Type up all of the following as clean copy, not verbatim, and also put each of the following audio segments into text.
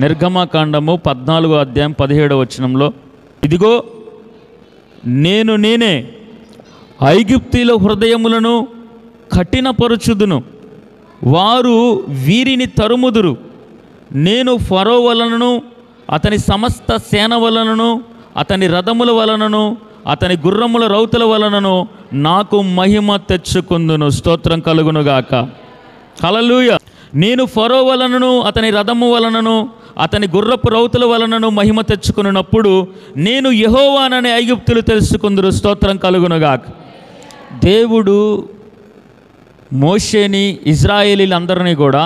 నిర్గమకాండము 14వ అధ్యాయం 17వ వచనంలో, ఇదిగో నేనే ఐగుప్తీయుల హృదయములను కఠినపరచుదును, వారు వీరిని తరుముదురు. నేను ఫరో వలనను అతని సమస్త సేన వలనను అతని రథముల వలనను అతని గుర్రముల రౌతుల వలనను నాకు మహిమ తెచ్చుకుందును. స్తోత్రం కలుగునుగాక. హల్లెలూయా. నేను ఫరో వలనను అతని రథము వలనను అతని గుర్రపు రౌతుల వలనను మహిమ తెచ్చుకున్నప్పుడు నేను యెహోవానని ఐగుప్తులు తెలుసుకుందురు. స్తోత్రం కలుగునుగాక. దేవుడు మోషేని, ఇజ్రాయేలీలందరినీ కూడా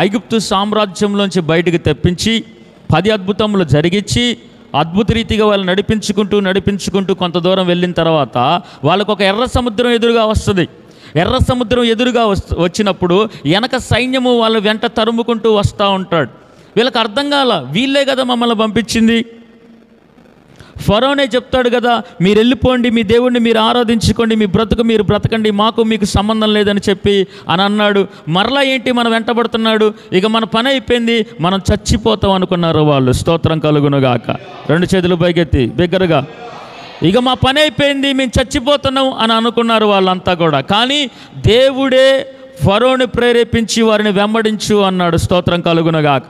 ఐగుప్తు సామ్రాజ్యంలోంచి బయటికి తెప్పించి 10 అద్భుతములు జరిగించి అద్భుత రీతిగా వాళ్ళు నడిపించుకుంటూ కొంత దూరం వెళ్ళిన తర్వాత వాళ్ళకు ఒక ఎర్ర సముద్రం ఎదురుగా వస్తుంది. ఎర్ర సముద్రం ఎదురుగా వచ్చినప్పుడు వెనక సైన్యము వాళ్ళ వెంట తరుముకుంటూ వస్తూ ఉంటాడు. వీళ్ళకి అర్థం కాల, వీళ్ళే కదా మమ్మల్ని పంపించింది. ఫరోనే చెప్తాడు కదా, మీరు వెళ్ళిపోండి, మీ దేవుడిని మీరు ఆరాధించుకోండి, మీ బ్రతుకు మీరు బ్రతకండి, మీకు సంబంధం లేదని చెప్పి అని అన్నాడు. మరలా ఏంటి మన వెంటబడుతున్నాడు, ఇక మన పని అయిపోయింది, మనం చచ్చిపోతాం అనుకున్నారు వాళ్ళు. స్తోత్రం కలుగునుగాక. 2 చేతులు పైకెత్తి బిగ్గరగా, ఇక మా పని అయిపోయింది, మేము చచ్చిపోతున్నాం అని అనుకున్నారు వాళ్ళంతా కూడా. కానీ దేవుడే ఫరోని ప్రేరేపించి వారిని వెంబడించు అన్నాడు. స్తోత్రం కలుగునుగాక.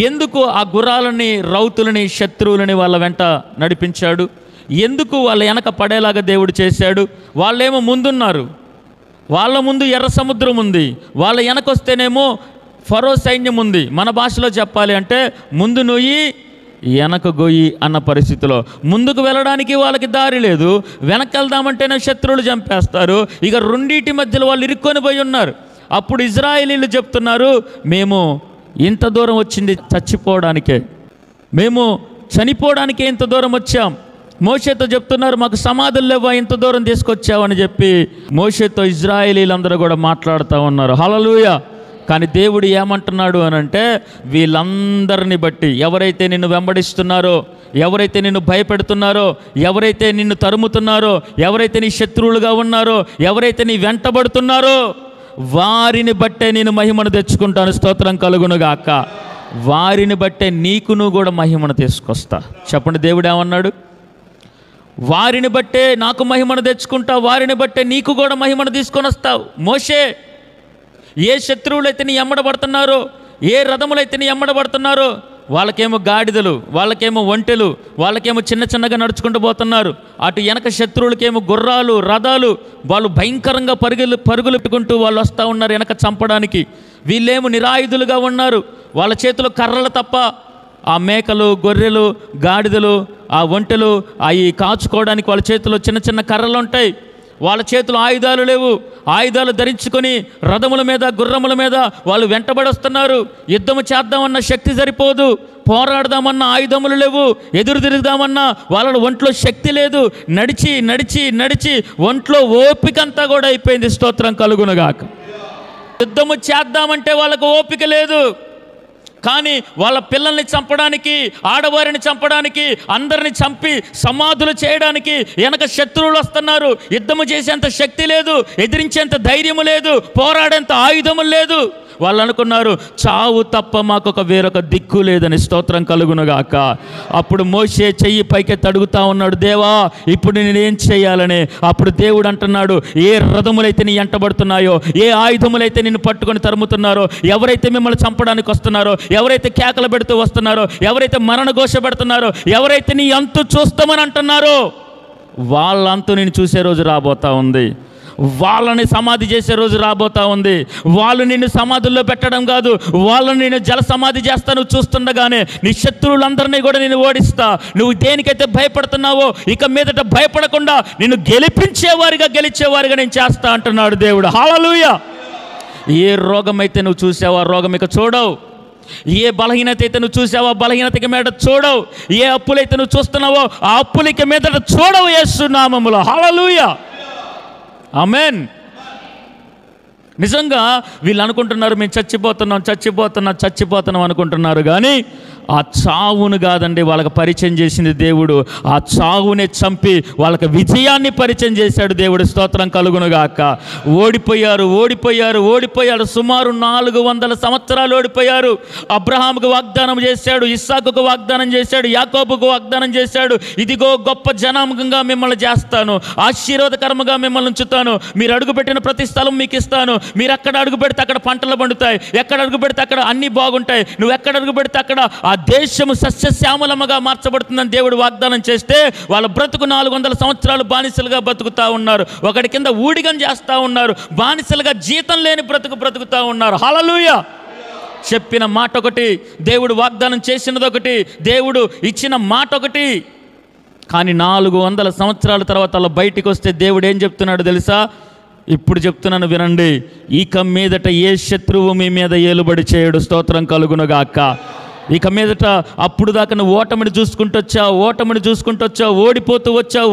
ఎందుకు ఆ గుర్రాలని, రౌతులని, శత్రువులని వాళ్ళ వెంట నడిపించాడు? ఎందుకు వాళ్ళ వెనక పడేలాగా దేవుడు చేశాడు? వాళ్ళేమో ముందున్నారు, వాళ్ళ ముందు ఎర్ర సముద్రం ఉంది, వాళ్ళ వెనకొస్తేనేమో ఫరో సైన్యం ఉంది. మన భాషలో చెప్పాలి అంటే ముందు నొయ్యి వెనక గొయ్యి అన్న పరిస్థితిలో. ముందుకు వెళ్ళడానికి వాళ్ళకి దారి లేదు, వెనక్కి వెళ్దామంటేనే శత్రువులు చంపేస్తారు. ఇక రెండింటి మధ్యలో వాళ్ళు ఇరుక్కొని పోయి ఉన్నారు. అప్పుడు ఇజ్రాయేలీలు చెప్తున్నారు, మేము ఇంత దూరం వచ్చింది చచ్చిపోవడానికే, మేము చనిపోవడానికే ఇంత దూరం వచ్చాం. మోషేతో చెప్తున్నారు, మాకు సమాధులు లేవా, ఇంత దూరం తీసుకొచ్చావని చెప్పి మోషేతో ఇజ్రాయేలీలందరూ కూడా మాట్లాడుతూ ఉన్నారు. హల్లెలూయా. కానీ దేవుడు ఏమంటున్నాడు అని అంటే, వీళ్ళందరిని బట్టి, ఎవరైతే నిన్ను వెంబడిస్తున్నారో, ఎవరైతే నిన్ను భయపెడుతున్నారో, ఎవరైతే నిన్ను తరుముతున్నారో, ఎవరైతే నీ శత్రువులుగా ఉన్నారో, ఎవరైతే నీ వెంటబడుతున్నారో, వారిని బట్టే నేను మహిమను తెచ్చుకుంటాను. స్తోత్రం కలుగునుగాక. వారిని బట్టే నీకును కూడా మహిమను తీసుకొస్తా. చెప్పండి, దేవుడు ఏమన్నాడు? వారిని బట్టే నాకు మహిమను తెచ్చుకుంటా, వారిని బట్టే నీకు కూడా మహిమను తీసుకొని వస్తావు. మోషే, ఏ శత్రువులైతే నీ ఎమ్మడబడుతున్నారో, ఏ రథములైతే నీ ఎమ్మడబడుతున్నారో, వాళ్ళకేమో గాడిదలు, వాళ్ళకేమో ఒంటెలు, వాళ్ళకేమో చిన్నగా నడుచుకుంటూ పోతున్నారు. అటు వెనక శత్రువులకేమో గుర్రాలు, రథాలు, వాళ్ళు భయంకరంగా పరుగులెట్టుకుంటూ వాళ్ళు వస్తూ ఉన్నారు వెనక చంపడానికి. వీళ్ళేమో నిరాయుధులుగా ఉన్నారు, వాళ్ళ చేతిలో కర్రలు తప్ప ఆ మేకలు, గొర్రెలు, గాడిదలు, ఆ ఒంటెలు అవి కాచుకోవడానికి వాళ్ళ చేతిలో చిన్న కర్రలు ఉంటాయి. వాళ్ళ చేతిలో ఆయుధాలు లేవు. ఆయుధాలు ధరించుకొని రథముల మీద, గుర్రముల మీద వాళ్ళు వెంటబడి వస్తున్నారు. యుద్ధము చేద్దామన్న శక్తి సరిపోదు, పోరాడదామన్న ఆయుధములు లేవు, ఎదురు తిరుగుదామన్నా వాళ్ళ ఒంట్లో శక్తి లేదు. నడిచి ఒంట్లో ఓపికంతా కూడా అయిపోయింది. స్తోత్రం కలుగునుగాక. యుద్ధము చేద్దామంటే వాళ్ళకు ఓపిక లేదు. కానీ వాళ్ళ పిల్లల్ని చంపడానికి, ఆడవారిని చంపడానికి, అందరిని చంపి సమాధులు చేయడానికి వెనక శత్రువులు వస్తున్నారు. యుద్ధము చేసేంత శక్తి లేదు, ఎదిరించేంత ధైర్యము లేదు, పోరాడేంత ఆయుధము లేదు. వాళ్ళు అనుకున్నారు, చావు తప్ప మాకొక వేరొక దిక్కు లేదని. స్తోత్రం కలుగునుగాక. అప్పుడు మోషే చెయ్యి పైకెత్తి అడుగుతా ఉన్నాడు, దేవా ఇప్పుడు నేనేం చేయాలని. అప్పుడు దేవుడు అంటున్నాడు, ఏ రథములైతే నీ ఎంటబడుతున్నాయో, ఏ ఆయుధములైతే నిన్ను పట్టుకొని తరుముతున్నారో, ఎవరైతే మిమ్మల్ని చంపడానికి వస్తున్నారో, ఎవరైతే కేకలు పెడుతూ వస్తున్నారో, ఎవరైతే మరణ ఘోష పెడుతున్నారో, ఎవరైతే నీ అంతు చూస్తామని అంటున్నారో, వాళ్ళ అంతు నేను చూసే రోజు రాబోతా ఉంది. వాళ్ళని సమాధి చేసే రోజు రాబోతా ఉంది. వాళ్ళు నిన్ను సమాధుల్లో పెట్టడం కాదు, వాళ్ళని నేను జల సమాధి చేస్తా. నువ్వు చూస్తుండగానే నీ శత్రువులందరినీ కూడా నేను ఓడిస్తా. నువ్వు దేనికైతే భయపడుతున్నావో ఇక మీదట భయపడకుండా నిన్ను గెలిచేవారిగా నేను చేస్తా అంటున్నాడు దేవుడు. హల్లెలూయా. ఏ రోగం అయితే నువ్వు చూసావో ఆ రోగం ఇక చూడవు. ఏ బలహీనత అయితే నువ్వు చూసావో ఆ బలహీనతకి మీద చూడవు. ఏ అప్పులైతే నువ్వు చూస్తున్నావో ఆ అప్పులకి మీదట చూడవు. యేసు నామములో. హల్లెలూయా. ఆమేన్. నిజంగా వీళ్ళు అనుకుంటున్నారు, మేము చచ్చిపోతున్నాం అనుకుంటున్నారు. కానీ ఆ చావును కాదండి వాళ్ళకి పరిచయం చేసింది దేవుడు, ఆ చావునే చంపి వాళ్ళకి విజయాన్ని పరిచయం చేశాడు దేవుడు. స్తోత్రం కలుగునుగాక. ఓడిపోయారు. సుమారు 400 సంవత్సరాలు ఓడిపోయారు. అబ్రహాముకు వాగ్దానం చేశాడు, ఇస్సాకుకు వాగ్దానం చేశాడు, యాకోబుకు వాగ్దానం చేశాడు, ఇదిగో గొప్ప జనాంగంగా మిమ్మల్ని చేస్తాను, ఆశీర్వాదకరముగా మిమ్మల్ని ఉంచుతాను, మీరు అడుగుపెట్టిన ప్రతి స్థలం మీకు ఇస్తాను, మీరు ఎక్కడ అడుగు పెడితే అక్కడ పంటలు పండుతాయి, ఎక్కడ అడుగు పెడితే అక్కడ అన్నీ బాగుంటాయి, నువ్వు ఎక్కడ అడుగు పెడితే అక్కడ ఆ దేశము సస్యశ్యామలముగా మార్చబడుతుందని దేవుడు వాగ్దానం చేస్తే వాళ్ళ బ్రతుకు 400 సంవత్సరాలు బానిసలుగా బతుకుతా ఉన్నారు. ఒకటి కింద ఊడిగం చేస్తూ ఉన్నారు, బానిసలుగా జీతం లేని బ్రతుకుతా ఉన్నారు. హల్లెలూయా. చెప్పిన మాట ఒకటి, దేవుడు వాగ్దానం చేసినది ఒకటి, దేవుడు ఇచ్చిన మాట ఒకటి. కానీ 400 సంవత్సరాల తర్వాత అలా బయటికి వస్తే దేవుడు ఏం చెప్తున్నాడు తెలుసా? ఇప్పుడు చెప్తున్నాను వినండి, ఇక మీదట ఏ శత్రువు మీ మీద ఏలుబడి చేయడు. స్తోత్రం కలుగునుగాక. ఇక మీదట అప్పుడు దాకా నువ్వు ఓటమిని చూసుకుంటూ వచ్చావు, ఓడిపోతూ వచ్చావు,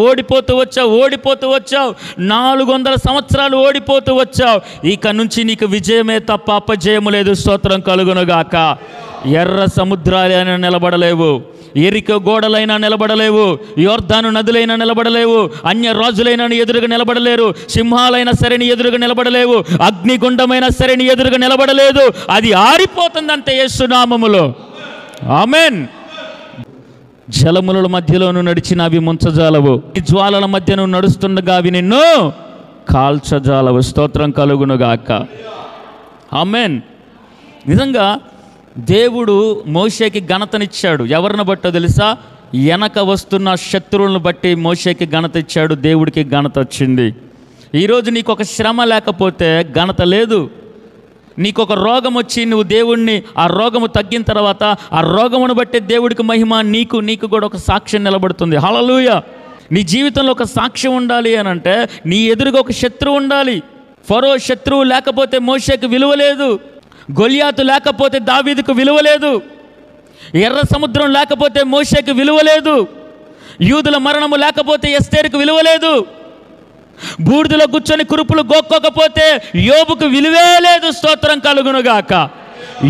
400 సంవత్సరాలు ఓడిపోతూ వచ్చావు. ఇక నుంచి నీకు విజయమే తప్ప అపజయము లేదు. స్తోత్రం కలుగునుగాక. ఎర్ర సముద్రాలైనా నిలబడలేవు, ఎరికో గోడలైనా నిలబడలేవు, యోర్దాను నదులైనా నిలబడలేవు, అన్య రాజులైనా ఎదురుగా నిలబడలేరు, సింహాలైనా సరే నీ ఎదురుగా నిలబడలేవు, అగ్నిగుండమైనా సరే నీ ఎదురుగా నిలబడలేదు. అది ఆరిపోతుందంతే యేసు నామములో. ఆమెన్. జలముల మధ్యలో నువ్వు నడిచిన అవి ముంచజాలవు, ఈ జ్వాలల మధ్య నువ్వు నడుస్తుండగా అవి నిన్ను కాల్చజాలవు. స్తోత్రం కలుగునుగాక. ఆమెన్. నిజంగా దేవుడు మోషేకి ఘనతనిచ్చాడు. ఎవరిని బట్టో తెలుసా? వెనక వస్తున్న శత్రువులను బట్టి మోషేకి ఘనత ఇచ్చాడు, దేవుడికి ఘనత వచ్చింది. ఈరోజు నీకు ఒక శ్రమ లేకపోతే ఘనత లేదు. నీకు ఒక రోగం వచ్చి నువ్వు దేవుణ్ణి, ఆ రోగము తగ్గిన తర్వాత ఆ రోగమును బట్టి దేవుడికి మహిమ, నీకు కూడా ఒక సాక్ష్యం నిలబడుతుంది. హల్లెలూయా. నీ జీవితంలో ఒక సాక్ష్యం ఉండాలి అని అంటే నీ ఎదురుగా ఒక శత్రువు ఉండాలి. ఫరో శత్రువు లేకపోతే మోషేకి విలువ లేదు, గొలియాతు లేకపోతే దావీదుకు విలువ లేదు, ఎర్ర సముద్రం లేకపోతే మోషేకి విలువ లేదు, యూదుల మరణము లేకపోతే ఎస్తేరుకు విలువ లేదు, బూడిదలో కూర్చొని కురుపులు గోక్కోకపోతే యోబుకు విలువే లేదు. స్తోత్రం కలుగునుగాక.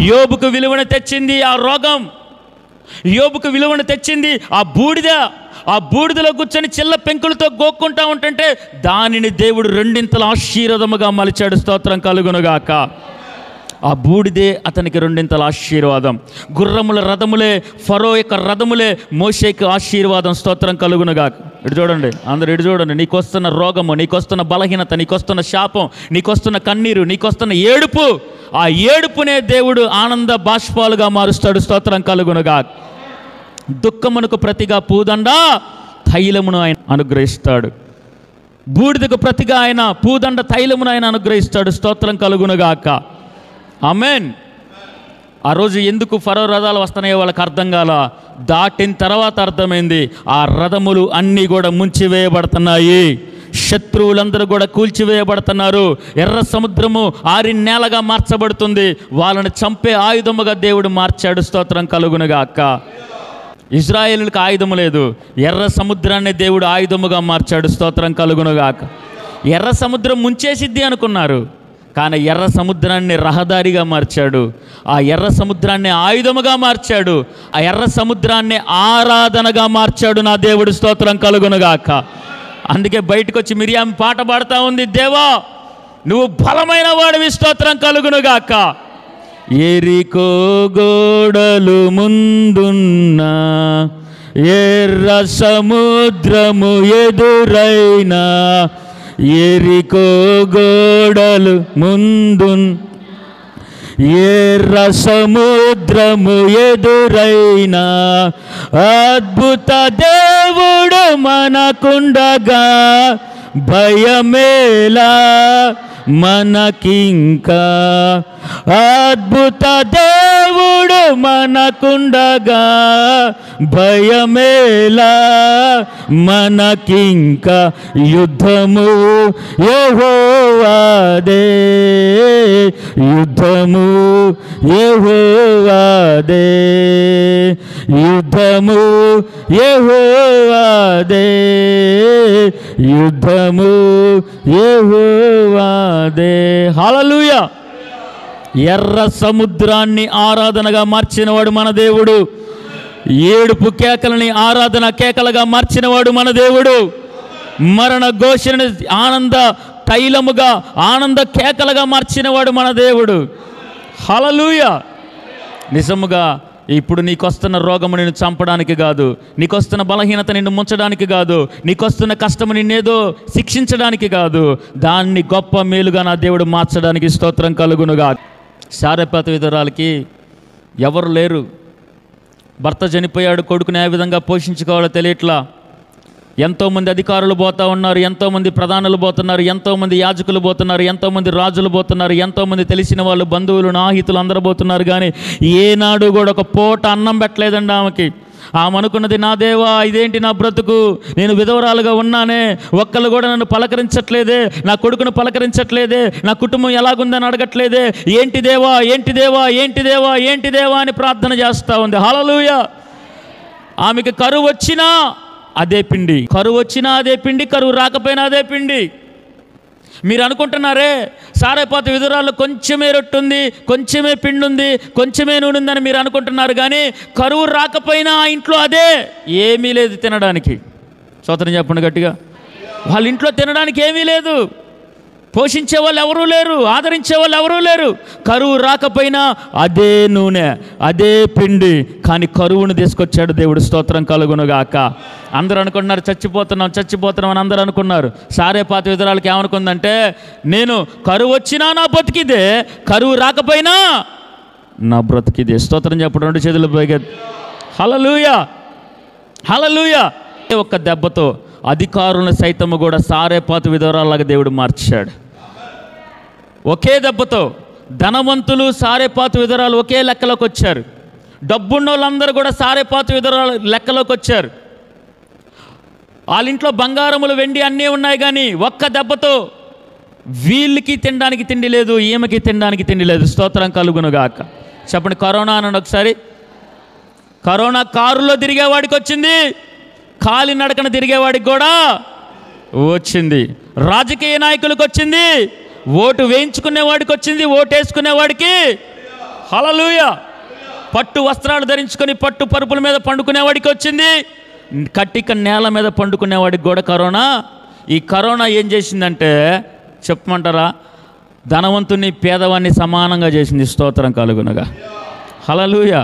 యోబుకు విలువను తెచ్చింది ఆ రోగం, యోబుకు విలువను తెచ్చింది ఆ బూడిద. ఆ బూడిదలో కూర్చొని చిల్ల పెంకులతో గోక్కుంటా ఉంటుంటే దానిని దేవుడు 2 ఇంతల ఆశీర్వాదముగా మలిచాడు. స్తోత్రం కలుగునుగాక. ఆ బూడిదే అతనికి 2 ఇంతల ఆశీర్వాదం. గుర్రముల రథములే, ఫరో యొక్క రథములే మోషేకి ఆశీర్వాదం. స్తోత్రం కలుగునుగాక. ఇటు చూడండి, అందరూ ఇటు చూడండి. నీకొస్తున్న రోగము, నీకొస్తున్న బలహీనత, నీకొస్తున్న శాపం, నీకొస్తున్న కన్నీరు, నీకొస్తున్న ఏడుపు, ఆ ఏడుపునే దేవుడు ఆనంద బాష్పాలుగా మారుస్తాడు. స్తోత్రం కలుగునుగాక. దుఃఖమునకు ప్రతిగా పూదండ తైలమును ఆయన అనుగ్రహిస్తాడు. బూడిదకు ప్రతిగా ఆయన పూదండ తైలమును ఆయన అనుగ్రహిస్తాడు. స్తోత్రం కలుగునుగాక. ఆమెన్. ఆ రోజు ఎందుకు ఫరో రథాలు వస్తున్నాయో వాళ్ళకి అర్థం కాల. దాటిన తర్వాత అర్థమైంది, ఆ రథములు అన్నీ కూడా ముంచివేయబడుతున్నాయి, శత్రువులందరూ కూడా కూల్చివేయబడుతున్నారు, ఎర్ర సముద్రము ఆరిన నేలగా మార్చబడుతుంది, వాళ్ళని చంపే ఆయుధముగా దేవుడు మార్చాడు. స్తోత్రం కలుగునుగాక. ఇజ్రాయేలులకు ఆయుధము లేదు, ఎర్ర సముద్రాన్ని దేవుడు ఆయుధముగా మార్చాడు. స్తోత్రం కలుగునుగాక. ఎర్ర సముద్రం ముంచేసిద్ది అనుకున్నారు, కానీ ఎర్ర సముద్రాన్ని రహదారిగా మార్చాడు, ఆ ఎర్ర సముద్రాన్ని ఆయుధముగా మార్చాడు, ఆ ఎర్ర సముద్రాన్ని ఆరాధనగా మార్చాడు నా దేవుడు. స్తోత్రం కలుగునుగాక. అందుకే బయటకు వచ్చి మిరియాం పాట పాడుతూ ఉంది, దేవా నువ్వు బలమైన వాడివి. స్తోత్రం కలుగునుగాక. ఎరికో గోడలు ముందున్నా, ఎర్ర సముద్రము ఎదురైనా, ఎరికో గోడలు ముందు, ఎర్ర సముద్రము ఎదురైనా, అద్భుత దేవుడు మనకుండగా భయమేలా మనకింకా, అద్భుత దేవుడు మనకుండగా భయమేలా మనకింకా, యుద్ధము యెహోవాదే, యుద్ధము యెహోవాదే, యుద్ధము యెహోవాదే, యుద్ధము యెహోవాదే. హల్లెలూయా. ఎర్ర సముద్రాన్ని ఆరాధనగా మార్చినవాడు మన దేవుడు. ఏడుపు కేకలని ఆరాధన కేకలుగా మార్చినవాడు మన దేవుడు. మరణ ఘోషణని ఆనంద తైలముగా, ఆనంద కేకలుగా మార్చినవాడు మన దేవుడు. హల్లెలూయా. నిజముగా ఇప్పుడు నీకొస్తున్న రోగము నిన్ను చంపడానికి కాదు, నీకొస్తున్న బలహీనత నిన్ను ముంచడానికి కాదు, నీకొస్తున్న కష్టము నిన్నేదో శిక్షించడానికి కాదు, దాన్ని గొప్ప మేలుగా నా దేవుడు మార్చడానికి స్తోత్రం కలుగునుగా. శారపాత విధురాలకి ఎవరు లేరు. భర్త చనిపోయాడు, కొడుకుని ఏ విధంగా పోషించుకోవాలో తెలియట్లా. ఎంతోమంది అధికారులు పోతూ ఉన్నారు, ఎంతోమంది ప్రధానులు పోతున్నారు, ఎంతోమంది యాజకులు పోతున్నారు, ఎంతోమంది రాజులు పోతున్నారు, ఎంతోమంది తెలిసిన వాళ్ళు, బంధువులు, నాహితులు అందరూ పోతున్నారు. కానీ ఏనాడు కూడా ఒక పూట అన్నం పెట్టలేదండి ఆమెకి. ఆమె అనుకున్నది, నా దేవా ఇదేంటి నా బ్రతుకు, నేను విధవరాలుగా ఉన్నానే, ఒక్కళ్ళు కూడా నన్ను పలకరించట్లేదే, నా కొడుకును పలకరించట్లేదే, నా కుటుంబం ఎలాగుందని అడగట్లేదే, ఏంటి దేవా ఏంటి దేవా ఏంటి దేవా ఏంటి దేవా అని ప్రార్థన చేస్తూ ఉంది. హల్లెలూయా. ఆమెకి కరువు వచ్చినా అదే పిండి, కరువు వచ్చినా అదే పిండి, కరువు రాకపోయినా అదే పిండి. మీరు అనుకుంటున్నారే సారైపాత విధురాల్లో కొంచెమే రొట్టె ఉంది, కొంచెమే పిండి ఉంది, కొంచెమే నూనె ఉందని మీరు అనుకుంటున్నారు. కానీ కరువు రాకపోయినా ఆ ఇంట్లో అదే, ఏమీ లేదు తినడానికి. స్తోత్రం చెప్పండి గట్టిగా. వాళ్ళ ఇంట్లో తినడానికి ఏమీ లేదు, పోషించే వాళ్ళు ఎవరూ లేరు, ఆదరించే వాళ్ళు ఎవరూ లేరు. కరువు రాకపోయినా అదే నూనె, అదే పిండి, కానీ కరువును తీసుకొచ్చాడు దేవుడు. స్తోత్రం కలుగునుగాక. అందరూ అనుకున్నారు చచ్చిపోతున్నాం చచ్చిపోతున్నాం అని అందరూ అనుకున్నారు. సారేపాత విధురాలకి ఏమనుకుందంటే, నేను కరువు వచ్చినా నా బ్రతికిదే, కరువు రాకపోయినా నా బ్రతికిదే. స్తోత్రం చెప్పడం, రెండు చేతులు పైకి. హల్లెలూయా హల్లెలూయా. ఒక్క దెబ్బతో అధికారులను సైతము కూడా సారేపాత విధవరాల్లాగా దేవుడు మార్చాడు. ఒకే దెబ్బతో ధనవంతులు సారేపాత విధవరాలు ఒకే లెక్కలోకి వచ్చారు. డబ్బున్న వాళ్ళందరూ కూడా సారేపాత విధవరాలు లెక్కలోకి వచ్చారు. వాళ్ళ ఇంట్లో బంగారములు వెండి అన్నీ ఉన్నాయి. కానీ ఒక్క దెబ్బతో వీళ్ళకి తినడానికి తిండి లేదు, ఈమెకి తినడానికి తిండి లేదు. స్తోత్రం కలుగునుగాక. చెప్పండి, కరోనా అనండి ఒకసారి. కరోనా కారులో తిరిగేవాడికి వచ్చింది, కాలి నడకన తిరిగేవాడికి కూడా వచ్చింది. రాజకీయ నాయకులకు వచ్చింది, ఓటు వేయించుకునేవాడికి వచ్చింది, ఓటు వేసుకునేవాడికి. హల్లెలూయా. పట్టు వస్త్రాలు ధరించుకొని పట్టు పరుపుల మీద పండుకునేవాడికి వచ్చింది, కట్టిక నేల మీద పండుకునేవాడికి కూడా కరోనా. ఈ కరోనా ఏం చేసిందంటే చెప్పమంటారా, ధనవంతుని పేదవాన్ని సమానంగా చేసింది. స్తోత్రం కలుగునగా. హల్లెలూయా.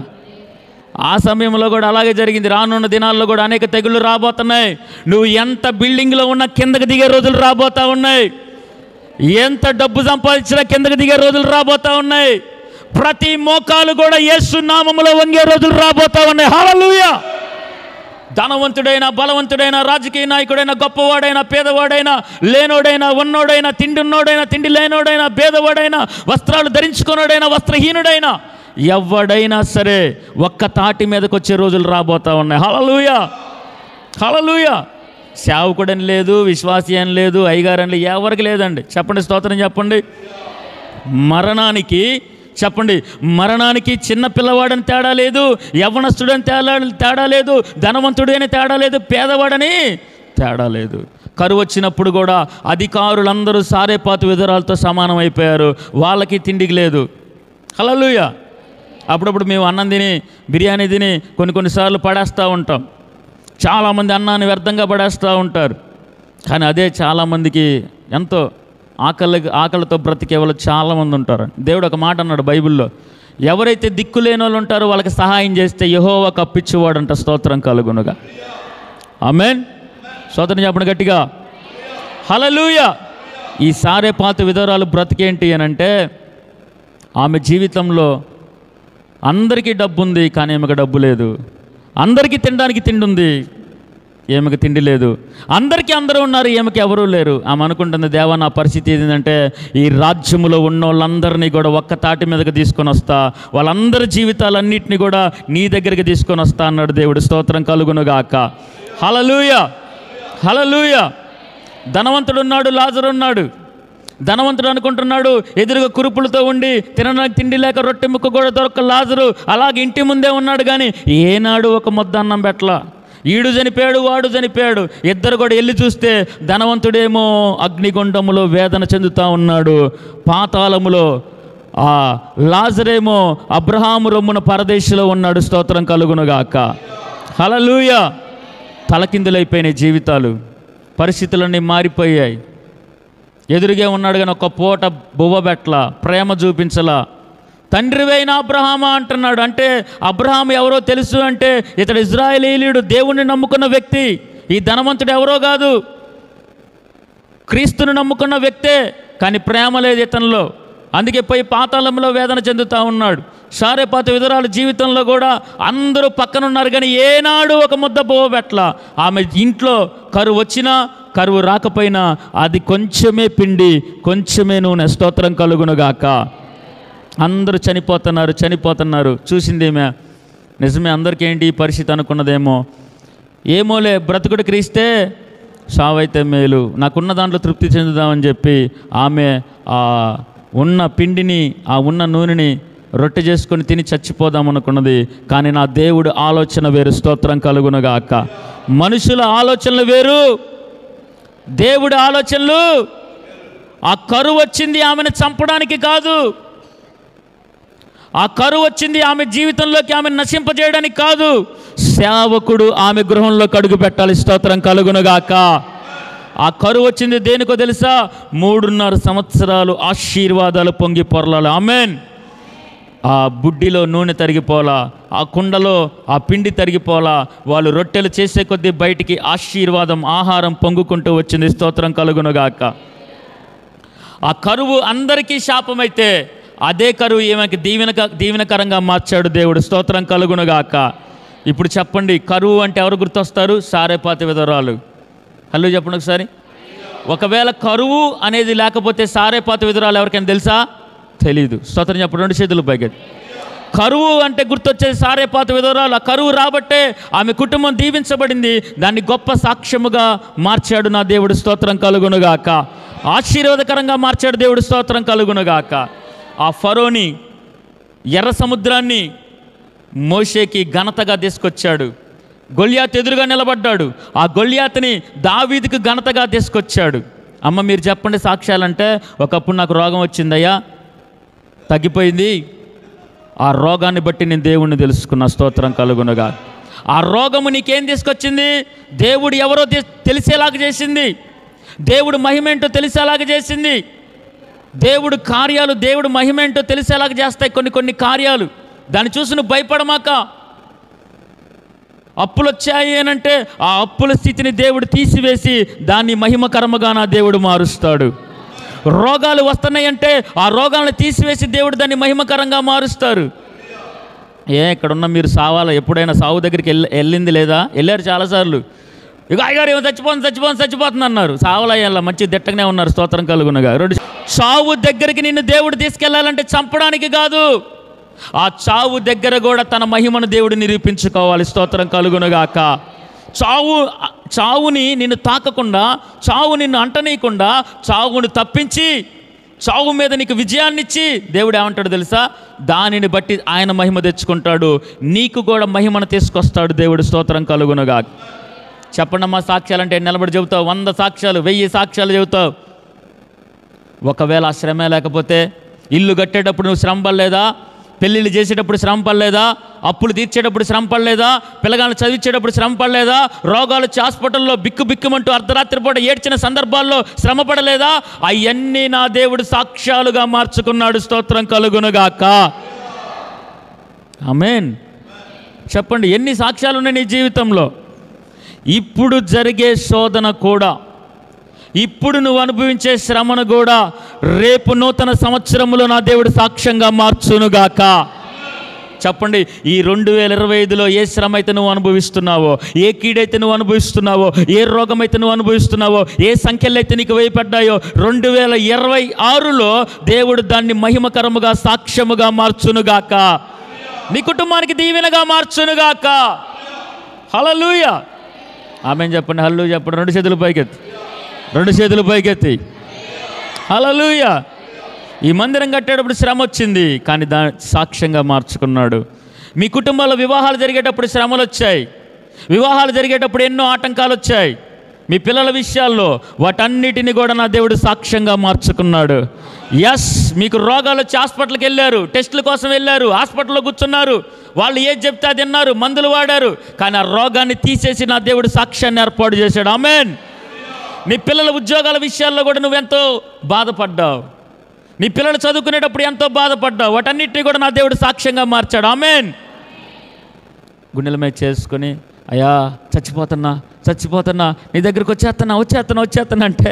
ఆ సమయంలో కూడా అలాగే జరిగింది. రానున్న దినాల్లో కూడా అనేక తెగుళ్ళు రాబోతున్నాయి. నువ్వు ఎంత బిల్డింగ్లో ఉన్నా కిందకి దిగే రోజులు రాబోతూ ఉన్నాయి. ఎంత డబ్బు సంపాదించినా కిందకి దిగే రోజులు రాబోతూ ఉన్నాయి. ప్రతి మోకాలు కూడా యేసు నామములో వంగే రోజులు రాబోతూ ఉన్నాయి. హల్లెలూయా. ధనవంతుడైనా, బలవంతుడైనా, రాజకీయ నాయకుడైనా, గొప్పవాడైనా, పేదవాడైనా, లేనోడైనా, ఉన్నోడైనా, తిండి ఉన్నోడైనా, తిండి లేనోడైనా, పేదవాడైనా, వస్త్రాలు ధరించుకున్నోడైనా, వస్త్రహీనుడైనా, ఎవడైనా సరే ఒక్క తాటి మీదకి వచ్చే రోజులు రాబోతూ ఉన్నాయి. హల్లెలూయా హల్లెలూయా. సేవకుడని లేదు, విశ్వాసి అని లేదు, అయ్యగారని ఎవరికి లేదండి. చెప్పండి, స్తోత్రం చెప్పండి. మరణానికి చెప్పండి, మరణానికి చిన్న పిల్లవాడని తేడా లేదు, యవ్వనస్తుడని తేడా లేదు, ధనవంతుడని తేడా లేదు, పేదవాడని తేడా లేదు. కరువు వచ్చినప్పుడు కూడా అధికారులందరూ సారేపాత విధురాలతో సమానం అయిపోయారు. వాళ్ళకి తిండికి లేదు. హల్లెలూయా. అప్పుడప్పుడు మేము అన్నం తిని, బిర్యానీ తిని కొన్నిసార్లు పడేస్తూ ఉంటాం. చాలామంది అన్నాన్ని వ్యర్థంగా పడేస్తూ ఉంటారు. కానీ అదే చాలామందికి ఎంతో ఆకలితో బ్రతికే వాళ్ళు చాలామంది ఉంటారు. దేవుడు ఒక మాట అన్నాడు బైబిల్లో, ఎవరైతే దిక్కులేని వాళ్ళు ఉంటారో వాళ్ళకి సహాయం చేస్తే యెహోవా కప్పిచ్చేవాడంట. స్తోత్రం కలుగునుగా. ఆమేన్. స్తోత్రం చెప్పండి గట్టిగా. హల్లెలూయా. ఈ సారేపాత విధవరాలు బ్రతికేంటి అని అంటే, ఆమె జీవితంలో అందరికీ డబ్బు ఉంది, కానీ ఈమెకు డబ్బు లేదు. అందరికీ తినడానికి తిండి ఉంది, ఈమెకు తిండి లేదు. అందరికీ అందరూ ఉన్నారు, ఈమెకి ఎవరూ లేరు. ఆమె అనుకుంటుంది, దేవా నా పరిస్థితి ఏంటంటే ఈ రాజ్యములో ఉన్న వాళ్ళందరినీ కూడా ఒక్క తాటి మీదకి తీసుకొని వస్తా, వాళ్ళందరి జీవితాలన్నింటినీ కూడా నీ దగ్గరికి తీసుకొని వస్తా అన్నాడు దేవుడు. స్తోత్రం కలుగునుగాక. హల్లెలూయా హల్లెలూయా. ధనవంతుడు ఉన్నాడు, లాజరు ఉన్నాడు. ధనవంతుడు అనుకుంటున్నాడు ఎదురుగా కురుపులతో ఉండి తినడానికి తిండి లేక రొట్టె ముక్క కూడా దొరక్క లాజరు అలాగే ఇంటి ముందే ఉన్నాడు. కానీ ఏనాడు ఒక ముద్ద అన్నం పెట్టలా. ఈడు చనిపోయాడు, వాడు చనిపోయాడు. ఇద్దరు కూడా వెళ్ళి చూస్తే ధనవంతుడేమో అగ్నిగుండములో వేదన చెందుతూ ఉన్నాడు, పాతాళములో ఆ లాజరేమో అబ్రహాము రొమ్మున పరదేశంలో ఉన్నాడు. స్తోత్రం కలుగునుగాక. హల్లెలూయా. తలకిందులైపోయిన జీవితాలు, పరిస్థితులన్నీ మారిపోయాయి. ఎదురుగా ఉన్నాడు కానీ ఒక పూట బువ్వబెట్ల, ప్రేమ చూపించలా. తండ్రివైన అబ్రహామా అంటున్నాడు. అంటే అబ్రహాము ఎవరో తెలుసు అంటే ఇతడు ఇజ్రాయేలీయుడు, దేవుణ్ణి నమ్ముకున్న వ్యక్తి. ఈ ధనవంతుడు ఎవరో కాదు, క్రీస్తును నమ్ముకున్న వ్యక్తే. కానీ ప్రేమ లేదు ఇతనిలో. అందుకే పోయి పాతాళంలో వేదన చెందుతూ ఉన్నాడు. సారెపాతు విధురాలు జీవితంలో కూడా అందరూ పక్కనున్నారు కానీ ఏనాడు ఒక ముద్ద పోవబెట్ల. ఆమె ఇంట్లో కరువు వచ్చినా కరువు రాకపోయినా అది కొంచెమే పిండి, కొంచెమే నూనె. స్తోత్రం కలుగునుగాక. అందరూ చనిపోతున్నారు. చూసిందేమే నిజమే. అందరికీ ఏంటి ఈ పరిస్థితి అనుకున్నదేమో. ఏమోలే, బ్రతుకుడు క్రీస్తే, సావైతే మేలు, నాకున్న దాంట్లో తృప్తి చెందుదామని చెప్పి ఆమె ఆ ఉన్న పిండిని, ఆ ఉన్న నూనెని రొట్టె చేసుకొని తిని చచ్చిపోదాం అనుకున్నది. కానీ నా దేవుడు ఆలోచన వేరు. స్తోత్రం కలుగునుగాక. మనుషుల ఆలోచనలు వేరు, దేవుడి ఆలోచనలు. ఆ కరువు వచ్చింది ఆమెను చంపడానికి కాదు, ఆ కరువు వచ్చింది ఆమె జీవితంలోకి ఆమెను నశింపజేయడానికి కాదు. సేవకుడు ఆమె గృహంలో కడుగు పెట్టాలి. స్తోత్రం కలుగునుగాక. ఆ కరువు వచ్చింది దేనికో తెలుసా? 3.5 సంవత్సరాలు ఆశీర్వాదాలు పొంగి పొరలాలి. ఆమెన్. ఆ బుడ్డిలో నూనె తరిగిపోలా, ఆ కుండలో ఆ పిండి తరిగిపోలా. వాళ్ళు రొట్టెలు చేసే కొద్దీ బయటికి ఆశీర్వాదం, ఆహారం పొంగుకుంటూ వచ్చింది. స్తోత్రం కలుగునుగాక. ఆ కరువు అందరికీ శాపమైతే అదే కరువు ఈమెకి దీవెనకరంగా మార్చాడు దేవుడు. స్తోత్రం కలుగునుగాక. ఇప్పుడు చెప్పండి, కరువు అంటే ఎవరు గుర్తొస్తారు? సారెపాతు విధవరాలు. హలో చెప్పండి ఒకసారి. ఒకవేళ కరువు అనేది లేకపోతే సారెపాతు విధవరాలు ఎవరికైనా తెలుసా? తెలీదు. స్తోత్రం చెప్పండి. 2 చేతులు పైకి. కరువు అంటే గుర్తొచ్చేది సారెపాతు విధవరాలు. ఆ కరువు రాబట్టే ఆమె కుటుంబం దీవించబడింది. దాన్ని గొప్ప సాక్ష్యముగా మార్చాడు నా దేవుడు. స్తోత్రం కలుగునుగాక. ఆశీర్వాదకరంగా మార్చాడు దేవుడు. స్తోత్రం కలుగునుగాక. ఆ ఫరోని, ఎర్ర సముద్రాన్ని మోషేకి ఘనతగా తీసుకొచ్చాడు. గొల్యాతు ఎదురుగా నిలబడ్డాడు. ఆ గొల్యాతుని దావీదుకు ఘనతగా తీసుకొచ్చాడు. అమ్మ మీరు చెప్పండి సాక్ష్యాలంటే, ఒకప్పుడు నాకు రోగం వచ్చిందయ్యా, తగ్గిపోయింది. ఆ రోగాన్ని బట్టి నేను దేవుణ్ణి తెలుసుకున్నా. స్తోత్రం కలుగునుగా. ఆ రోగము నీకేం తీసుకొచ్చింది? దేవుడు ఎవరో తెలిసేలాగా చేసింది. దేవుడు మహిమేంటో తెలిసేలాగా చేసింది. దేవుడు కార్యాలు, దేవుడు మహిమేంటో తెలిసేలాగా చేస్తాయి కొన్ని కార్యాలు. దాన్ని చూసి నువ్వు భయపడమాక. అప్పులు వచ్చాయి అనంటే ఆ అప్పుల స్థితిని దేవుడు తీసివేసి దాన్ని మహిమకరముగా నా దేవుడు మారుస్తాడు. రోగాలు వస్తున్నాయంటే ఆ రోగాలను తీసివేసి దేవుడు దాన్ని మహిమకరంగా మారుస్తారు. ఇక్కడున్న మీరు సావాలా? ఎప్పుడైనా సావు దగ్గరికి వెళ్ళింది లేదా? వెళ్ళారు చాలాసార్లు. ఇక అయ్యారు ఏమో చచ్చిపోతుంది అన్నారు. సావులయ్యాల మంచి దిట్టగానే ఉన్నారు. స్తోత్రం కలుగునుగా. చావు దగ్గరికి నిన్ను దేవుడు తీసుకెళ్లాలంటే చంపడానికి కాదు, ఆ చావు దగ్గర కూడా తన మహిమను దేవుడు నిరూపించుకోవాలి. స్తోత్రం కలుగునుగాక. చావుని నిన్ను తాకకుండా, చావు నిన్ను అంటనీయకుండా, చావుని తప్పించి చావు మీద నీకు విజయాన్నిచ్చి దేవుడు ఏమంటాడు తెలుసా? దానిని బట్టి ఆయన మహిమ తెచ్చుకుంటాడు. నీకు కూడా మహిమను తీసుకొస్తాడు దేవుడు. స్తోత్రం కలుగునుగా. చెప్పండమ్మా, సాక్ష్యాలంటే నిలబడి చెబుతావు. 100 సాక్ష్యాలు, 1000 సాక్ష్యాలు చెబుతావు. ఒకవేళ ఆ శ్రమే లేకపోతే, ఇల్లు కట్టేటప్పుడు నువ్వు శ్రమ పడలేదా? పెళ్ళిళ్ళు చేసేటప్పుడు శ్రమ పడలేదా? అప్పులు తీర్చేటప్పుడు శ్రమ పడలేదా? పిల్లగాళ్ళు చదివించేటప్పుడు శ్రమ పడలేదా? రోగాలు వచ్చి హాస్పిటల్లో బిక్కుమంటూ అర్ధరాత్రి పూట ఏడ్చిన సందర్భాల్లో శ్రమ పడలేదా? అవన్నీ నా దేవుడు సాక్ష్యాలుగా మార్చుకున్నాడు. స్తోత్రం కలుగునుగాక. ఆమేన్. చెప్పండి, ఎన్ని సాక్ష్యాలు ఉన్నాయి నీ జీవితంలో? ఇప్పుడు జరిగే శోధన కూడా, ఇప్పుడు నువ్వు అనుభవించే శ్రమను కూడా రేపు నూతన సంవత్సరంలో నా దేవుడు సాక్ష్యంగా మార్చునుగాక. చెప్పండి, ఈ 2025లో ఏ శ్రమ అయితే నువ్వు అనుభవిస్తున్నావో, ఏ కీడైతే నువ్వు అనుభవిస్తున్నావో, ఏ రోగం అయితే నువ్వు అనుభవిస్తున్నావో, ఏ సంఖ్యలు అయితే నీకు వేయపడ్డాయో, 2026లో దేవుడు దాన్ని మహిమకరముగా, సాక్ష్యముగా మార్చునుగాక. నీ కుటుంబానికి దీవెనగా మార్చునుగాక. హల్లెలూయా. ఆమేన్ చెప్పండి. హల్లెలూయా చెప్పండి. 2 చేతులు పైకెత్తి, 2 చేతులు పైకెత్తి. హల్లెలూయా. ఈ మందిరం కట్టేటప్పుడు శ్రమ వచ్చింది, కానీ దాన్ని సాక్ష్యంగా మార్చుకున్నాడు. మీ కుటుంబాల్లో వివాహాలు జరిగేటప్పుడు శ్రమలు వచ్చాయి, వివాహాలు జరిగేటప్పుడు ఎన్నో ఆటంకాలు వచ్చాయి. మీ పిల్లల విషయాల్లో వాటన్నిటిని కూడా నా దేవుడు సాక్ష్యంగా మార్చుకున్నాడు. ఎస్, మీకు రోగాలు వచ్చి హాస్పిటల్కి వెళ్ళారు, టెస్టుల కోసం వెళ్ళారు, హాస్పిటల్లో కూర్చున్నారు, వాళ్ళు ఏది చెప్తే అది విన్నారు, మందులు వాడారు, కానీ ఆ రోగాన్ని తీసేసి నా దేవుడు సాక్ష్యాన్ని ఏర్పాటు చేశాడు. ఆమేన్. నీ పిల్లల ఉద్యోగాల విషయాల్లో కూడా నువ్వెంతో బాధపడ్డావు, నీ పిల్లలు చదువుకునేటప్పుడు ఎంతో బాధపడ్డావు, వాటన్నిటిని కూడా నా దేవుడు సాక్ష్యంగా మార్చాడు. ఆమేన్. గుండెల మీద చేసుకొని, అయ్యా చచ్చిపోతున్నా నీ దగ్గరికి వచ్చేస్తున్నా అంటే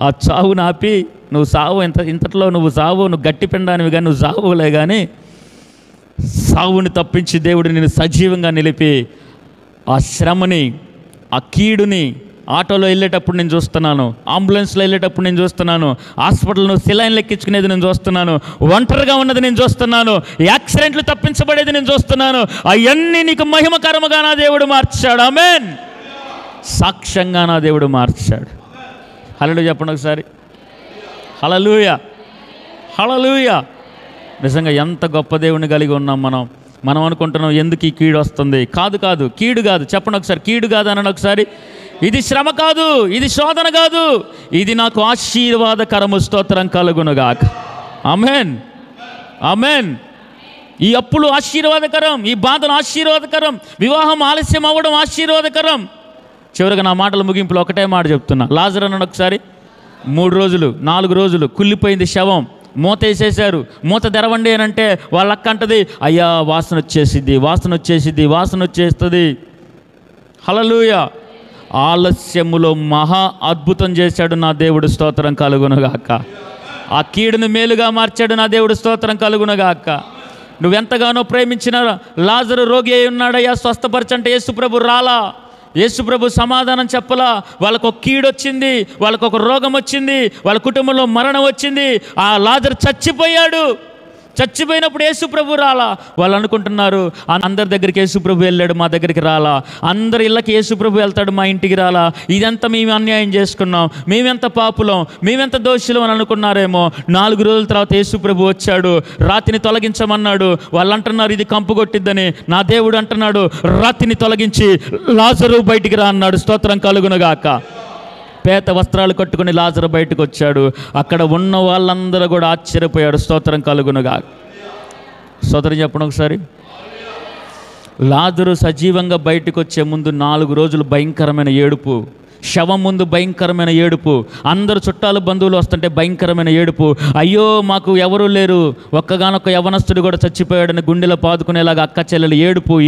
ఆ చావుని ఆపి, నువ్వు సావు ఇంతట్లో నువ్వు సావు, నువ్వు గట్టి పిండానివి కానీ నువ్వు సావులే కానీ సావుని తప్పించి దేవుడు నిన్ను సజీవంగా నిలిపి ఆ శ్రమని, ఆ కీడుని ఆటోలో వెళ్ళేటప్పుడు నేను చూస్తున్నాను, అంబులెన్స్లో వెళ్ళేటప్పుడు నేను చూస్తున్నాను, హాస్పిటల్ను సెలైన్లు ఎక్కించుకునేది నేను చూస్తున్నాను, ఒంటరిగా ఉన్నది నేను చూస్తున్నాను, యాక్సిడెంట్లు తప్పించబడేది నేను చూస్తున్నాను. అవన్నీ నీకు మహిమకరముగా నా దేవుడు మార్చాడు. ఆమేన్. సాక్ష్యంగా నా దేవుడు మార్చాడు. హల్లెలూయా చెప్పండి ఒకసారి. హల్లెలూయా, హల్లెలూయా. నిజంగా ఎంత గొప్ప దేవుడిని కలిగి ఉన్నాం మనం అనుకుంటున్నాం ఎందుకు ఈ కీడు వస్తుంది. కాదు, కీడు కాదు. చెప్పండి ఒకసారి, కీడు కాదు అనండి ఒకసారి. ఇది శ్రమ కాదు, ఇది శోధన కాదు, ఇది నాకు ఆశీర్వాదకరము. స్తోత్రం కలుగునుగాక. ఆమేన్, ఆమేన్. ఈ అప్పులు ఆశీర్వాదకరం, ఈ బాధలు ఆశీర్వాదకరం, వివాహం ఆలస్యం అవ్వడం ఆశీర్వాదకరం. చివరిగా నా మాటల ముగింపులో ఒకటే మాట చెప్తున్నా. లాజరు అన్నాడు ఒకసారి, 3 రోజులు 4 రోజులు కుళ్ళిపోయింది శవం, మూత వేసేశారు. మూత తెరవండి అని అంటే వాళ్ళ అక్క అంటది, అయ్యా వాసన వచ్చేస్తుంది. హల్లెలూయా. ఆలస్యములో మహా అద్భుతం చేశాడు నా దేవుడు. స్తోత్రం కలుగునుగాక. ఆ కీడును మేలుగా మార్చాడు నా దేవుడు. స్తోత్రం కలుగునుగాక. నువ్వెంతగానో ప్రేమించిన లాజరు రోగి అయి ఉన్నాడయ్యా, స్వస్థపరచంటే యేసుప్రభు రాలా, యేసుప్రభు సమాధానం చెప్పలా. వాళ్ళకు ఒక కీడు వచ్చింది, వాళ్ళకు ఒక రోగం వచ్చింది, వాళ్ళ కుటుంబంలో మరణం వచ్చింది. ఆ లాజరు చచ్చిపోయినప్పుడు యేసుప్రభు రాలా. వాళ్ళు అనుకుంటున్నారు అందరి దగ్గరికి యేసుప్రభు వెళ్ళాడు, మా దగ్గరికి రాలా. అందరి ఇళ్ళకి యేసుప్రభు వెళ్తాడు, మా ఇంటికి రాలా. ఇదంతా మేము అన్యాయం చేసుకున్నాం, మేమెంత పాపులం, మేమెంత దోషులం అని అనుకున్నారేమో. 4 రోజుల తర్వాత యేసుప్రభు వచ్చాడు, రాతిని తొలగించమన్నాడు. వాళ్ళు అంటున్నారు ఇది కంపు కొట్టిద్దని. నా దేవుడు అంటున్నాడు రాతిని తొలగించి లాజరు బయటికి రా అన్నాడు. స్తోత్రం కలుగునుగాక. పేత వస్త్రాలు కట్టుకుని లాజరు బయటకు వచ్చాడు. అక్కడ ఉన్న వాళ్ళందరూ కూడా ఆశ్చర్యపోయాడు. స్తోత్రం కలుగునుగా. స్తోత్రం చెప్పండి ఒకసారి. లాజరు సజీవంగా బయటకు వచ్చే ముందు 4 రోజులు భయంకరమైన ఏడుపు, శవం ముందు భయంకరమైన ఏడుపు, అందరు చుట్టాలు బంధువులు వస్తుంటే భయంకరమైన ఏడుపు. అయ్యో మాకు ఎవరూ లేరు, ఒక్కగానొక్క యవనస్తుడు కూడా చచ్చిపోయాడని గుండెలో పాదుకునేలాగా అక్క చెల్లెలు ఏడుపు,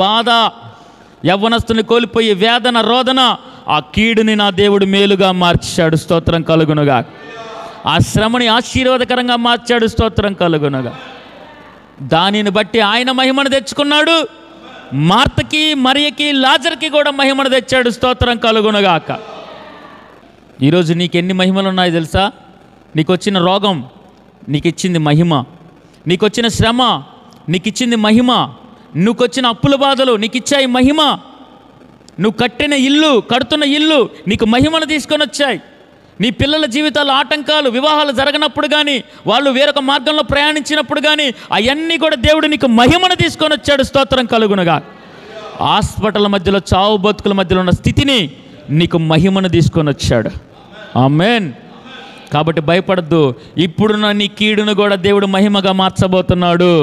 బాధ, యవ్వనస్తుని కోల్పోయి వేదన, రోదన. ఆ కీడుని నా దేవుడు మేలుగా మార్చాడు. స్తోత్రం కలుగునుగా. ఆ శ్రమని ఆశీర్వాదకరంగా మార్చాడు. స్తోత్రం కలుగునుగా. దానిని బట్టి ఆయన మహిమను తెచ్చుకున్నాడు. మార్తకి, మరియకి, లాజర్కి కూడా మహిమను తెచ్చాడు. స్తోత్రం కలుగునుగాక. ఈరోజు నీకు ఎన్ని మహిమలు ఉన్నాయో తెలుసా? నీకు వచ్చిన రోగం నీకు ఇచ్చింది మహిమ, నీకు వచ్చిన శ్రమ నీకు ఇచ్చింది మహిమ, నువ్వు వచ్చిన అప్పుల బాధలు నీకు ఇచ్చాయి మహిమ, నువ్వు కడుతున్న ఇల్లు నీకు మహిమను తీసుకొని వచ్చాయి. నీ పిల్లల జీవితాల ఆటంకాలు, వివాహాలు జరగనప్పుడు కానీ, వాళ్ళు వేరొక మార్గంలో ప్రయాణించినప్పుడు కానీ, అవన్నీ కూడా దేవుడు నీకు మహిమను తీసుకొని వచ్చాడు. స్తోత్రం కలుగునుగా. హాస్పిటల్ మధ్యలో, చావు బతుకుల మధ్యలో ఉన్న స్థితిని నీకు మహిమను తీసుకొని వచ్చాడు. ఆమేన్. కాబట్టి భయపడద్దు. ఇప్పుడున్న నీ కీడును కూడా దేవుడు మహిమగా మార్చబోతున్నాడు.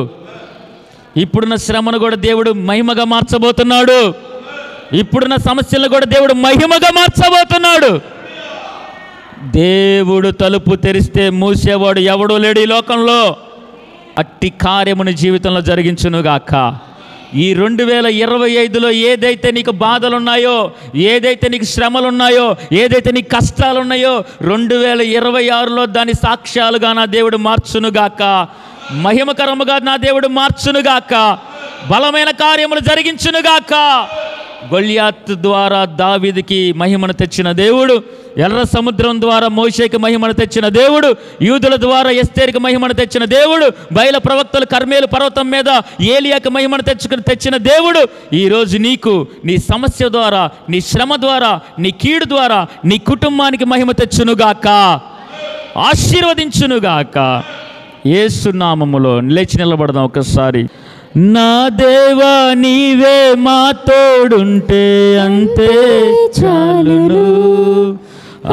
ఇప్పుడున్న శ్రమను కూడా దేవుడు మహిమగా మార్చబోతున్నాడు. ఇప్పుడున్న సమస్యలను కూడా దేవుడు మహిమగా మార్చబోతున్నాడు. దేవుడు తలుపు తెరిస్తే మూసేవాడు ఎవడూ లేడు ఈ లోకంలో. అట్టి కార్యముని జీవితంలో జరిగించునుగాక. ఈ 2025లో ఏదైతే నీకు బాధలున్నాయో, ఏదైతే నీకు శ్రమలున్నాయో, ఏదైతే నీకు కష్టాలున్నాయో, 2026లో దాని సాక్ష్యాలుగా నా దేవుడు మార్చునుగాక. మహిమకరముగా నా దేవుడు మార్చునుగాక. బలమైన కార్యములు జరిగించునుగాక. గొల్యాత్ ద్వారా దావీదుకి మహిమను తెచ్చిన దేవుడు, ఎర్ర సముద్రం ద్వారా మోషేకి మహిమను తెచ్చిన దేవుడు, యూదుల ద్వారా ఎస్తేరుకి మహిమను తెచ్చిన దేవుడు, బయలు ప్రవక్తలు కర్మేలు పర్వతం మీద ఏలియాకి మహిమను తెచ్చిన దేవుడు ఈరోజు నీకు, నీ సమస్య ద్వారా, నీ శ్రమ ద్వారా, నీ కీడు ద్వారా నీ కుటుంబానికి మహిమ తెచ్చునుగాక, ఆశీర్వదించునుగాక. యేసు నామములో లేచి నిలబడదాం ఒకసారి. నా దేవా నీవే మా తోడుంటే అంతే చాలును,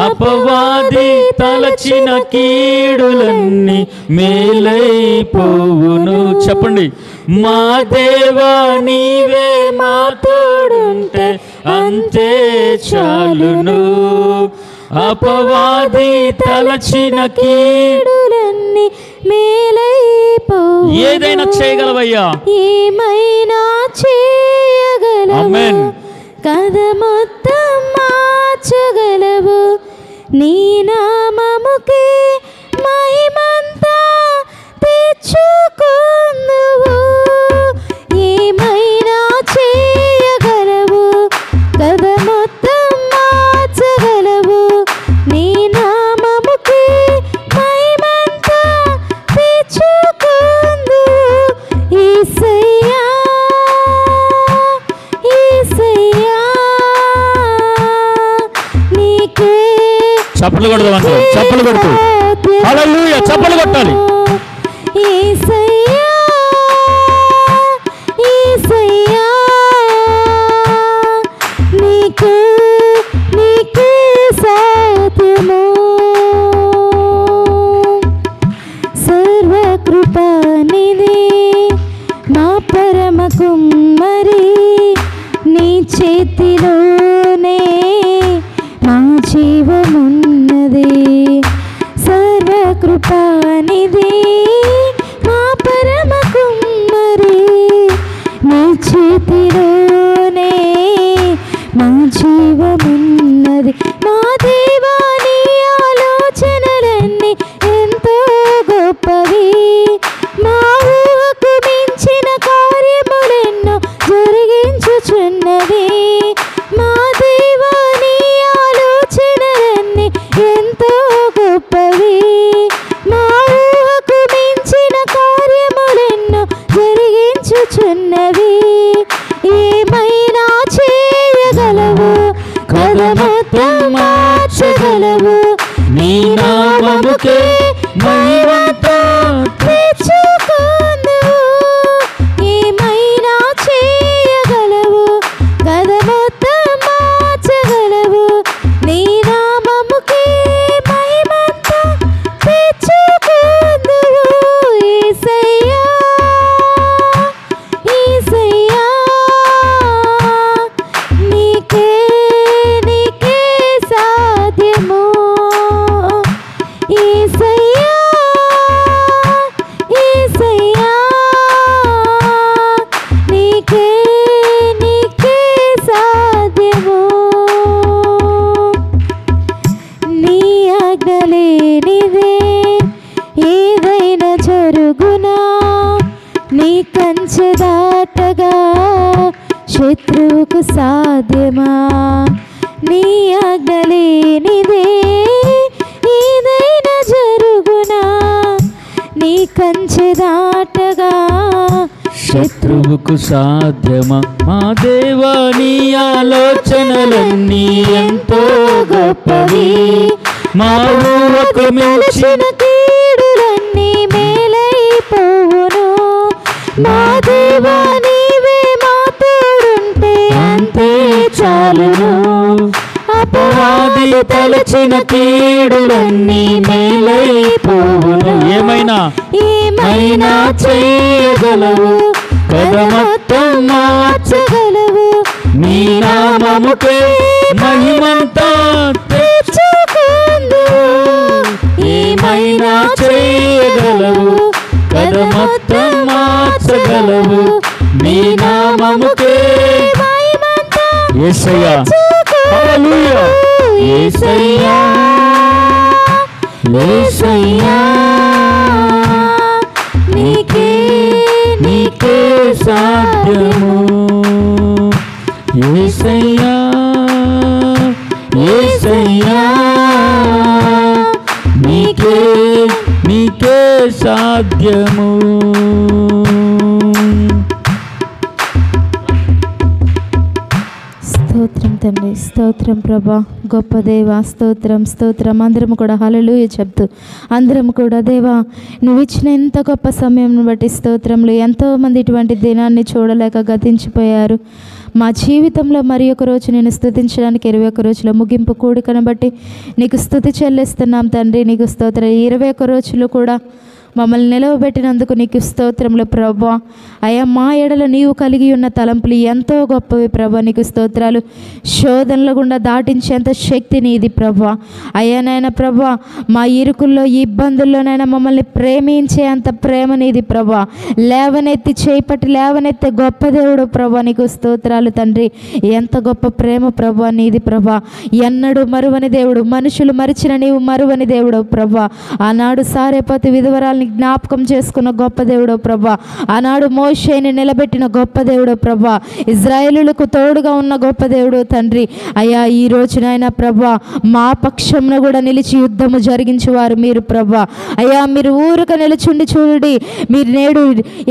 అపవాది తలచిన కీడులన్నీ మేలైపోవును. చెప్పండి, మా దేవా నీవే మా తోడుంటే అంతే చాలును, అపవాది తలచిన కీడులన్నీ మేలైపోవును. ఏదైనా చేయగలవయ్యా, ఏమైనా చేయగలవు. ఆమేన్. కథ మొత్తం మార్చగలవు. నీ నామముకే మహిమంతా తెచ్చుకుందువు. ఏమైనా చేయగలవు, కథ మొత్తం మార్చగలవు. నీ నామముకే మహిమంతా తెచ్చుకుందువు. యేసయ్యా యేసయ్యా నీకే. చప్పట్లు కొడదామంట, చప్పట్లు కొడుతూ హల్లెలూయా చప్పట్లు కొట్టాలి. యేసయ్యా యేసయ్యా నీకే నీకే సాధ్యము. సర్వకృపానిధి మా పరమ కుమ్మరి, నీ చేతిలోనే మా జీవమున్నది. సర్వకృపానిధి మా పరమ కుమ్మరి, నీ చేతిలోనే మా జీవమున్నది. మా దేవా నీ ఆలోచనలన్నీ ఎంతో గొప్పవి. మా ఊహకు మించిన కార్యములెన్నో జరిగించుచున్నవి. మా దేవా నీ ఆలోచనలన్నీ ఎంతో గొప్పవి. మా ఊహకు మించిన కార్యములెన్నో జరిగించుచున్నవి. ఏమైనా చేయగలవు, కథ మొత్తం మార్చగలవు. నీ నామముకే మహిమంతా తెచ్చుకుందువు. ఏమైనా చేయగలవు, కథ మొత్తం మార్చగలవు. నీ నామముకే మహిమంతా తెచ్చుకుందువు. యేసయ్యా యేసయ్యా నీకే నీకే సాధ్యము. యేసయ్యా యేసయ్యా నీకే నీకే సాధ్యము. నీ ఆజ్ఞ లేనిదే ఏదైనా జరుగునా, నీ కంచె దాటగా శత్రువుకు సాధ్యమా. నీ ఆజ్ఞ లేనిదే ఏదైనా జరుగునా, నీ కంచె దాటగా శత్రువుకు సాధ్యమా. మా దేవా నీ ఆలోచనలన్నీ ఎంతో గొప్పవి. మా ఊహకు మించిన కీడులన్నీ మేలైపోవును. మా దేవా నీవే మా తోడుంటే అంతే చాలును, అపవాది తలచిన కీడులన్నీ మేలైపోవును. ఏమైనా ఏమైనా చేయగలవు, కథ మొత్తం మార్చగలవు. నీ నామముకే మహిమంతా తెచ్చుకుందువు. ఏమైనా చేయగలవు, కథ మొత్తం మార్చగలవు. నీ నామముకే మహిమంతా యేసయ్యా హల్లెలూయా యేసయ్యా యేసయ్యా నీకే నీకే సాధ్యము. యేసయ్యా యేసయ్యా నీకే నీకే సాధ్యము. స్తోత్రం. తండ్రి. స్తోత్రం ప్రభా, గొప్ప దేవా, స్తోత్రం స్తోత్రం. అందరం కూడా హల్లెలూయా చెప్తూ అందరం కూడా దేవా నువ్వు ఇచ్చిన ఎంత గొప్ప సమయం బట్టి స్తోత్రములు. ఎంతోమంది ఇటువంటి దినాన్ని చూడలేక గతించిపోయారు. మా జీవితంలో మరి ఒక రోజు నేను స్తుతించడానికి 21 రోజుల ముగింపు కూడికను బట్టి నీకు స్తుతి చెల్లిస్తున్నాం తండ్రి. నీకు స్తోత్రం. 21 రోజులు కూడా మమ్మల్ని నిలవబెట్టినందుకు నీకు స్తోత్రములు ప్రభా. అయ్యా మా ఎడల నీవు కలిగి ఉన్న తలంపులు ఎంతో గొప్పవి ప్రభా. నీకు స్తోత్రాలు. శోధనల గుండా దాటించేంత శక్తి నీది ప్రభా. అయ్యా నాయన ప్రభా, మా ఇరుకుల్లో ఇబ్బందుల్లోనైనా మమ్మల్ని ప్రేమించే అంత ప్రేమ నీది ప్రభా. లేవనెత్తి చేపట్టి లేవనెత్తే గొప్ప దేవుడు ప్రభా. నీకు స్తోత్రాలు తండ్రి. ఎంత గొప్ప ప్రేమ ప్రభా నీది ప్రభా. ఎన్నడూ మరువని దేవుడు, మనుషులు మరిచిన నీవు మరువని దేవుడు ప్రభా. ఆనాడు సారేపతి విధవరాల్ని జ్ఞాపకం చేసుకున్న గొప్ప దేవుడో ప్రభా. ఆనాడు మోషేని నిలబెట్టిన గొప్ప దేవుడో ప్రభా. ఇజ్రాయేలులకు తోడుగా ఉన్న గొప్ప దేవుడు తండ్రి. అయ్యా ఈ రోజునైనా ప్రభా మా పక్షంలో కూడా నిలిచి యుద్ధము జరిగించేవారు మీరు ప్రభా. అయ్యా మీరు ఊరక నిలుచుండి చూడండి. మీరు నేడు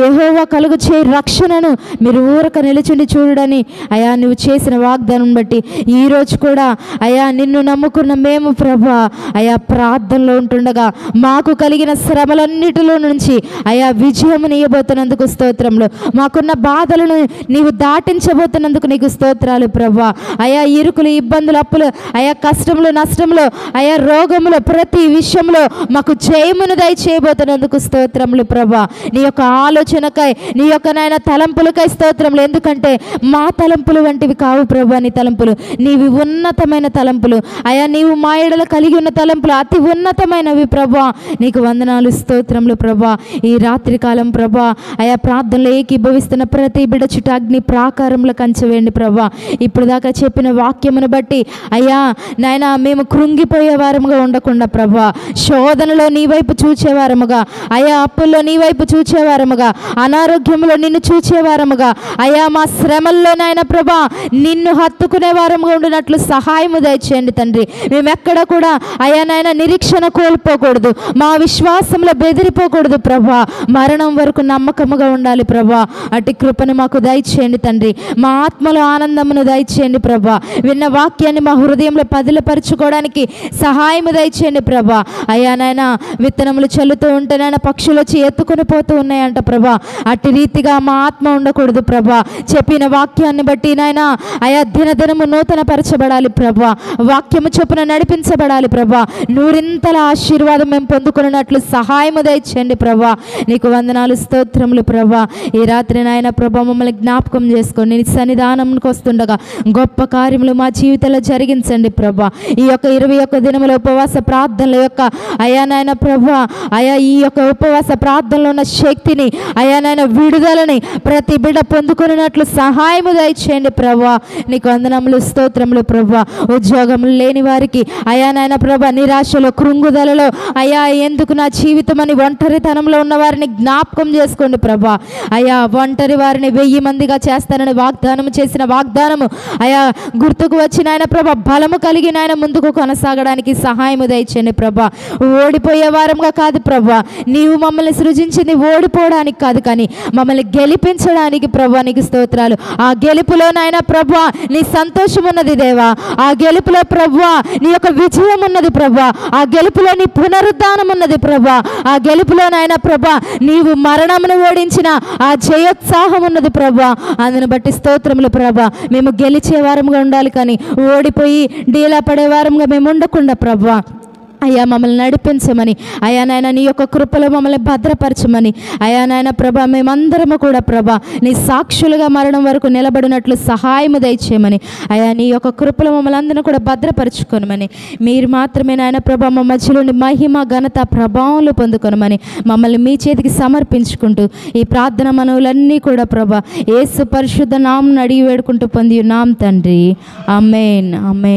యెహోవా కలుగు చే రక్షణను మీరు ఊరక నిలుచుండి చూడని అయ్యా నువ్వు చేసిన వాగ్దానం బట్టి ఈరోజు కూడా అయ్యా నిన్ను నమ్ముకున్న మేము ప్రభా అయ్యా ప్రార్థనలో ఉంటుండగా మాకు కలిగిన శ్రమలన్నిటిలో నుంచి అయ్యా విజయముని ఇవ్వబోతున్నందుకు స్తోత్రములు. మాకున్న బాధలను నీవు దాటించబోతున్నందుకు నీకు స్తోత్రాలు ప్రభా. అయా ఇరుకులు, ఇబ్బందులు, అప్పులు, అయా కష్టములు, నష్టములు, అయా రోగములు, ప్రతి విషయంలో మాకు జయమును దయచేయబోతున్నందుకు స్తోత్రములు ప్రభా. నీ యొక్క ఆలోచనకై, నీ యొక్క నాయన తలంపులకై స్తోత్రములు. ఎందుకంటే మా తలంపులు వంటివి కావు ప్రభా. నీ తలంపులు నీవి ఉన్నతమైన తలంపులు. అయా నీవు మా ఎడల కలిగి ఉన్న తలంపులు అతి ఉన్నతమైనవి ప్రభా. నీకు వందనాలు, స్తోత్రములు ప్రభా. ఈ రాత్రి కాలం ప్రభా అయా ప్రార్థనలో ఏకీభవిస్తున్న ప్రతి బిడ్డ చుట్టూ అగ్ని ప్రాకారంలో కంచవేయండి ప్రభా. ఇప్పుడు దాకా చెప్పిన వాక్యమును బట్టి అయ్యా నాయన మేము కృంగిపోయే వారముగా ఉండకుండా ప్రభా, శోధనలో నీ వైపు చూచేవారముగా, అయా అప్పుల్లో నీ వైపు చూచేవారముగా, అనారోగ్యంలో నిన్ను చూచేవారముగా, అయా మా శ్రమల్లో నాయన ప్రభా నిన్ను హత్తుకునే వారముగా ఉండినట్లు సహాయము దయచేయండి తండ్రి. మేము ఎక్కడ కూడా అయా నాయన నిరీక్షణ కోల్పోకూడదు, మా విశ్వాసంలో బెదిరిపోకూడదు ప్రభా. మరణం వరకు నమ్మకముగా ఉండాలి ప్రభా. అట్టి కృపను మాకు దయచేయండి తండ్రి. మా ఆత్మలో ఆనందమును దయచేయండి ప్రభా. విన్న వాక్యాన్ని మా హృదయంలో పదిలపరుచుకోవడానికి సహాయము దయచేయండి ప్రభా. అయ్యా నాయన విత్తనములు చల్లుతూ ఉంటేనైనా పక్షులు వచ్చి ఎత్తుకొని పోతూ ఉన్నాయంట ప్రభా. అట్టి రీతిగా మా ఆత్మ ఉండకూడదు ప్రభా. చెప్పిన వాక్యాన్ని బట్టి నాయన అయా దినదినము నూతన పరచబడాలి ప్రభా. వాక్యము చొప్పున నడిపించబడాలి ప్రభా. నూరింతల ఆశీర్వాదం మేము పొందుకున్నట్లు సహాయము దయచేయండి ప్రభా. నీకు వందనాలు, స్తోత్రములు ప్రభా. ఈ రాత్రి నాయన ప్రభా మమ్మల్ని జ్ఞాపకం చేసుకొని నీ సన్నిధానంకి వస్తుండగా గొప్ప కార్యములు మా జీవితంలో జరిగించండి ప్రభా. ఈ యొక్క 21 దినముల ఉపవాస ప్రార్థనల యొక్క అయా నాయన ప్రభా అయా ఈ యొక్క ఉపవాస ప్రార్థనలో ఉన్న శక్తిని అయా నాయన విడుదలని ప్రతి బిడ్డ పొందుకున్నట్లు సహాయము దయచేయండి ప్రభా. నీకు వందనములు, స్తోత్రములు ప్రభా. ఉద్యోగములు లేని వారికి అయా నాయన ప్రభా నిరాశలో, కృంగుదలలో అయా ఎందుకు నా జీవితం అని ఒంటరితనంలో ఉన్న వారిని జ్ఞాపకం చేసుకోండి ప్రభా. అయా ఒంటరి వారిని 1000 మందిగా చేస్తానని వాగ్దానము చేసిన వాగ్దానము అయా గుర్తుకు వచ్చిన ఆయన ప్రభా బలము కలిగిన ఆయన ముందుకు కొనసాగడానికి సహాయము దయచేయండి ప్రభా. ఓడిపోయే వారంగా కాదు ప్రభా. నీవు మమ్మల్ని సృజించింది ఓడిపోవడానికి కాదు, కానీ మమ్మల్ని గెలిపించడానికి ప్రభా. నీకు స్తోత్రాలు. ఆ గెలుపులో నాయన ప్రభా నీ సంతోషం ఉన్నది దేవా. ఆ గెలుపులో ప్రభా నీ యొక్క విజయం ఉన్నది ప్రభా. ఆ గెలుపులో నీ పునరుద్ధానం ఉన్నది ప్రభా. ఆ గెలుపులో నాయన ప్రభా నీవు మరణమును ఓడించిన ఆ జయోత్సాహం ఉన్నది ప్రభా. అందును బట్టి స్తోత్రములు ప్రభా. మేము గెలిచే వారముగా ఉండాలి, కానీ ఓడిపోయి డీలా పడే వారముగా మేము ఉండకుండా ప్రభా అయ్యా మమ్మల్ని నడిపించమని, అయా నాయన నీ యొక్క కృపలో మమ్మల్ని భద్రపరచమని, అయా నాయన ప్రభా మేమందరము కూడా ప్రభా నీ సాక్షులుగా మరణం వరకు నిలబడినట్లు సహాయము దయచేయమని, అయా నీ యొక్క కృపలో మమ్మల్ని అందరినీ కూడా భద్రపరచుకోనమని, మీరు మాత్రమే నాయన ప్రభా మా మధ్యలోని మహిమ, ఘనత, ప్రభావంలో పొందుకొనమని మమ్మల్ని మీ చేతికి సమర్పించుకుంటూ ఈ ప్రార్థన మనవులన్నీ కూడా ప్రభా యేసు పరిశుద్ధ నామమున అడిగి వేడుకుంటూ పొంది ఉన్నాం తండ్రి. ఆమేన్, ఆమేన్.